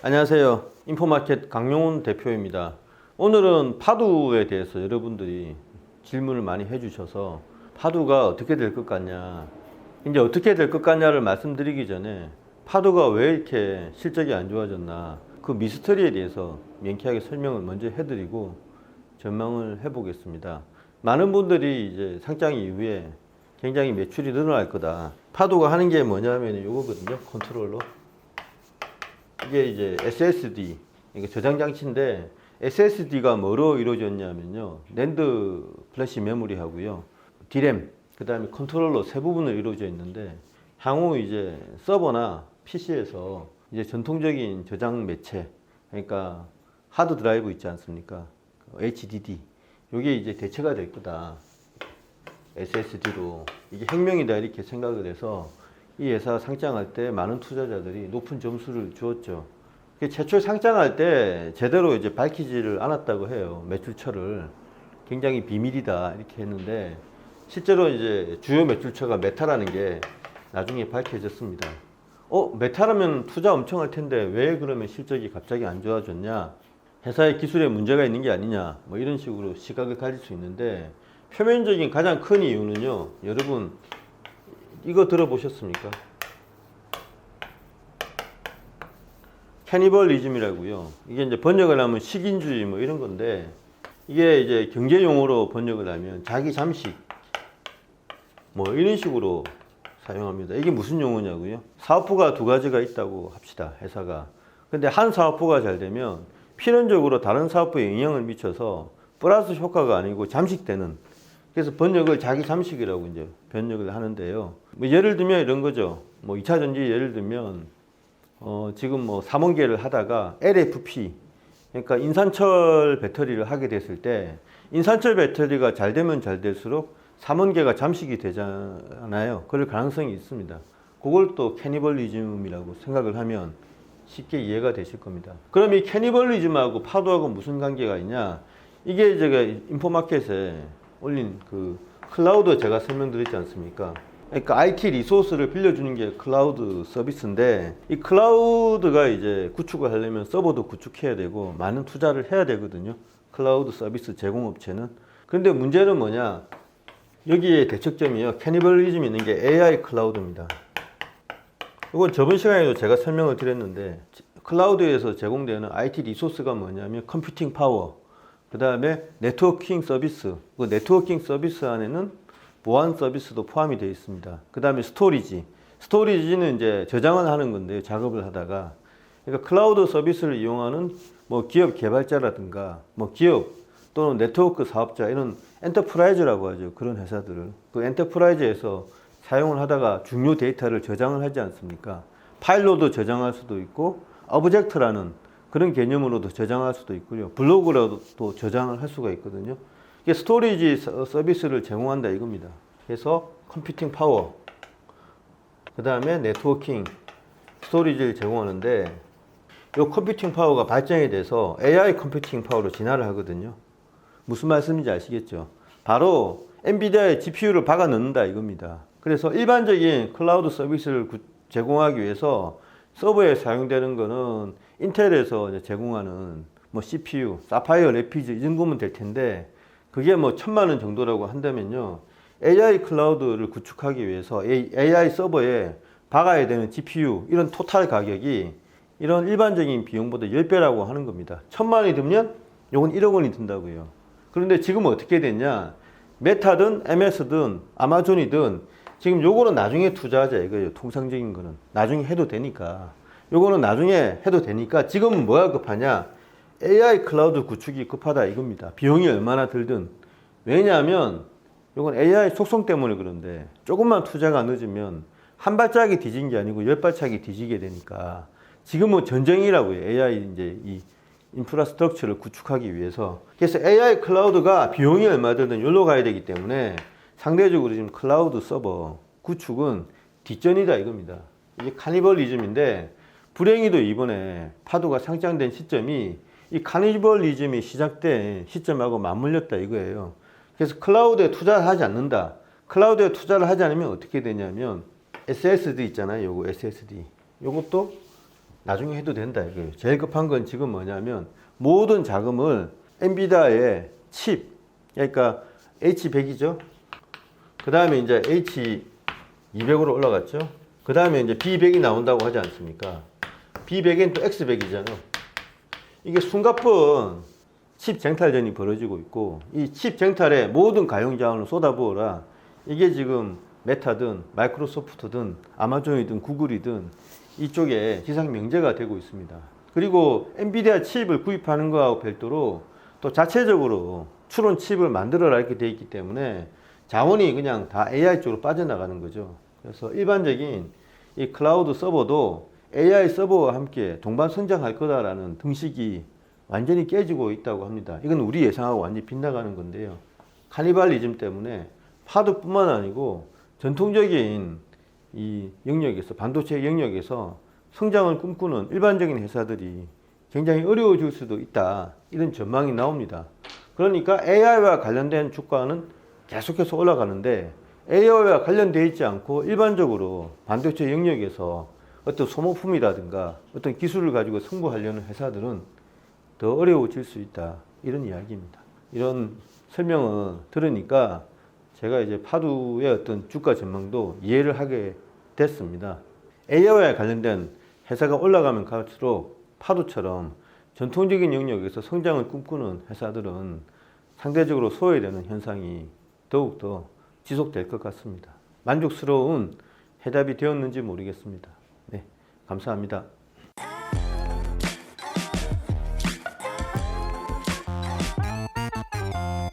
안녕하세요. 인포마켓 강용훈 대표입니다. 오늘은 파두에 대해서 여러분들이 질문을 많이 해주셔서 파두가 어떻게 될 것 같냐, 이제 어떻게 될 것 같냐를 말씀드리기 전에 파두가 왜 이렇게 실적이 안 좋아졌나, 그 미스터리에 대해서 명쾌하게 설명을 먼저 해드리고 전망을 해보겠습니다. 많은 분들이 이제 상장 이후에 굉장히 매출이 늘어날 거다. 파두가 하는 게 뭐냐면 이거거든요. 컨트롤러. 이게 이제 SSD, 이게 저장 장치인데, SSD가 뭐로 이루어졌냐면요, 낸드 플래시 메모리 하고요, D램, 그 다음에 컨트롤러 세 부분으로 이루어져 있는데, 향후 이제 서버나 PC에서 이제 전통적인 저장 매체, 그러니까 하드 드라이브 있지 않습니까? HDD, 이게 이제 대체가 될 거다. SSD로. 이게 혁명이다, 이렇게 생각을 해서 이 회사 상장할 때 많은 투자자들이 높은 점수를 주었죠. 최초 상장할 때 제대로 이제 밝히지를 않았다고 해요. 매출처를. 굉장히 비밀이다, 이렇게 했는데, 실제로 이제 주요 매출처가 메타라는 게 나중에 밝혀졌습니다. 메타라면 투자 엄청 할 텐데 왜 그러면 실적이 갑자기 안 좋아졌냐? 회사의 기술에 문제가 있는 게 아니냐? 뭐 이런 식으로 시각을 가질 수 있는데, 표면적인 가장 큰 이유는요, 여러분 이거 들어보셨습니까? 캐니벌리즘이라고요. 이게 이제 번역을 하면 식인주의 뭐 이런 건데, 이게 이제 경제 용어로 번역을 하면 자기 잠식 뭐 이런 식으로 사용합니다. 이게 무슨 용어냐고요? 사업부가 두 가지가 있다고 합시다, 회사가. 근데 한 사업부가 잘 되면 필연적으로 다른 사업부에 영향을 미쳐서 플러스 효과가 아니고 잠식되는, 그래서 번역을 자기 잠식이라고 이제 번역을 하는데요. 뭐 예를 들면 이런 거죠. 뭐 2차 전지 예를 들면 지금 뭐 삼원계를 하다가 LFP, 그러니까 인산철 배터리를 하게 됐을 때, 인산철 배터리가 잘 되면 잘 될수록 삼원계가 잠식이 되잖아요. 그럴 가능성이 있습니다. 그걸 또 캐니벌리즘이라고 생각을 하면 쉽게 이해가 되실 겁니다. 그럼 이 캐니벌리즘하고 파도하고 무슨 관계가 있냐? 이게 제가 인포마켓에 올린 그 클라우드 제가 설명드렸지 않습니까? 그러니까 IT 리소스를 빌려주는 게 클라우드 서비스인데, 이 클라우드가 이제 구축을 하려면 서버도 구축해야 되고 많은 투자를 해야 되거든요. 클라우드 서비스 제공업체는. 그런데 문제는 뭐냐? 여기에 대척점이요, 캐니벌리즘이 있는 게 AI 클라우드입니다. 이건 저번 시간에도 제가 설명을 드렸는데, 클라우드에서 제공되는 IT 리소스가 뭐냐면 컴퓨팅 파워, 그 다음에 네트워킹 서비스, 그 네트워킹 서비스 안에는 보안 서비스도 포함이 되어 있습니다. 그 다음에 스토리지는 이제 저장을 하는 건데요, 작업을 하다가. 그러니까 클라우드 서비스를 이용하는 뭐 기업 개발자라든가 뭐 기업 또는 네트워크 사업자, 이런 엔터프라이즈라고 하죠. 그런 회사들을. 그 엔터프라이즈에서 사용을 하다가 중요 데이터를 저장을 하지 않습니까? 파일로도 저장할 수도 있고, 오브젝트라는 그런 개념으로도 저장할 수도 있고요. 블로그로도 저장을 할 수가 있거든요. 이게 스토리지 서비스를 제공한다 이겁니다. 그래서 컴퓨팅 파워, 그 다음에 네트워킹, 스토리지를 제공하는데, 이 컴퓨팅 파워가 발전이 돼서 AI 컴퓨팅 파워로 진화를 하거든요. 무슨 말씀인지 아시겠죠? 바로 엔비디아의 GPU를 박아 넣는다 이겁니다. 그래서 일반적인 클라우드 서비스를 제공하기 위해서 서버에 사용되는 거는 인텔에서 제공하는 뭐 CPU, 사파이어 래피드 이 정도면 될 텐데, 그게 뭐 1000만 원 정도라고 한다면요, AI 클라우드를 구축하기 위해서 AI 서버에 박아야 되는 GPU, 이런 토탈 가격이 이런 일반적인 비용보다 10배라고 하는 겁니다. 1000만 원이 들면 요건 1억 원이 든다고요. 그런데 지금은 어떻게 됐냐? 메타든 MS든 아마존이든 지금 요거는 나중에 투자하자 이거예요. 통상적인 거는 나중에 해도 되니까. 요거는 나중에 해도 되니까 지금은 뭐가 급하냐? AI 클라우드 구축이 급하다 이겁니다. 비용이 얼마나 들든. 왜냐하면 요건 AI 속성 때문에 그런데, 조금만 투자가 늦으면 한 발짝이 뒤진 게 아니고 10발짝이 뒤지게 되니까 지금은 전쟁이라고요. AI 이제 이 인프라스트럭처를 구축하기 위해서. 그래서 AI 클라우드가 비용이 얼마 들든 여기로 가야 되기 때문에 상대적으로 지금 클라우드 서버 구축은 뒷전이다 이겁니다. 이게 카니벌리즘인데, 불행히도 이번에 파도가 상장된 시점이 이 카니벌리즘이 시작된 시점하고 맞물렸다 이거예요. 그래서 클라우드에 투자를 하지 않는다. 클라우드에 투자를 하지 않으면 어떻게 되냐면 SSD 있잖아요. 요거 SSD. 요것도 나중에 해도 된다 이거예요. 제일 급한 건 지금 뭐냐면 모든 자금을 엔비디아의 칩, 그러니까 H100이죠. 그 다음에 이제 H200으로 올라갔죠. 그 다음에 이제 B100이 나온다고 하지 않습니까? B100엔 또 X100이잖아. 이게 숨가쁜 칩 쟁탈전이 벌어지고 있고, 이 칩 쟁탈에 모든 가용 자원을 쏟아부어라. 이게 지금 메타든 마이크로소프트든 아마존이든 구글이든 이쪽에 지상 명제가 되고 있습니다. 그리고 엔비디아 칩을 구입하는 거하고 별도로 또 자체적으로 추론 칩을 만들어라 이렇게 돼 있기 때문에 자원이 그냥 다 AI 쪽으로 빠져나가는 거죠. 그래서 일반적인 이 클라우드 서버도 AI 서버와 함께 동반 성장할 거다라는 등식이 완전히 깨지고 있다고 합니다. 이건 우리 예상하고 완전히 빗나가는 건데요. 카니발리즘 때문에 파도뿐만 아니고 전통적인 이 영역에서, 반도체 영역에서 성장을 꿈꾸는 일반적인 회사들이 굉장히 어려워질 수도 있다, 이런 전망이 나옵니다. 그러니까 AI와 관련된 주가는 계속해서 올라가는데, AI와 관련되어 있지 않고 일반적으로 반도체 영역에서 어떤 소모품이라든가 어떤 기술을 가지고 승부하려는 회사들은 더 어려워질 수 있다, 이런 이야기입니다. 이런 설명을 들으니까 제가 이제 파두의 어떤 주가 전망도 이해를 하게 됐습니다. AI와 관련된 회사가 올라가면 갈수록 파두처럼 전통적인 영역에서 성장을 꿈꾸는 회사들은 상대적으로 소외되는 현상이 더욱더 지속될 것 같습니다. 만족스러운 해답이 되었는지 모르겠습니다. 네, 감사합니다.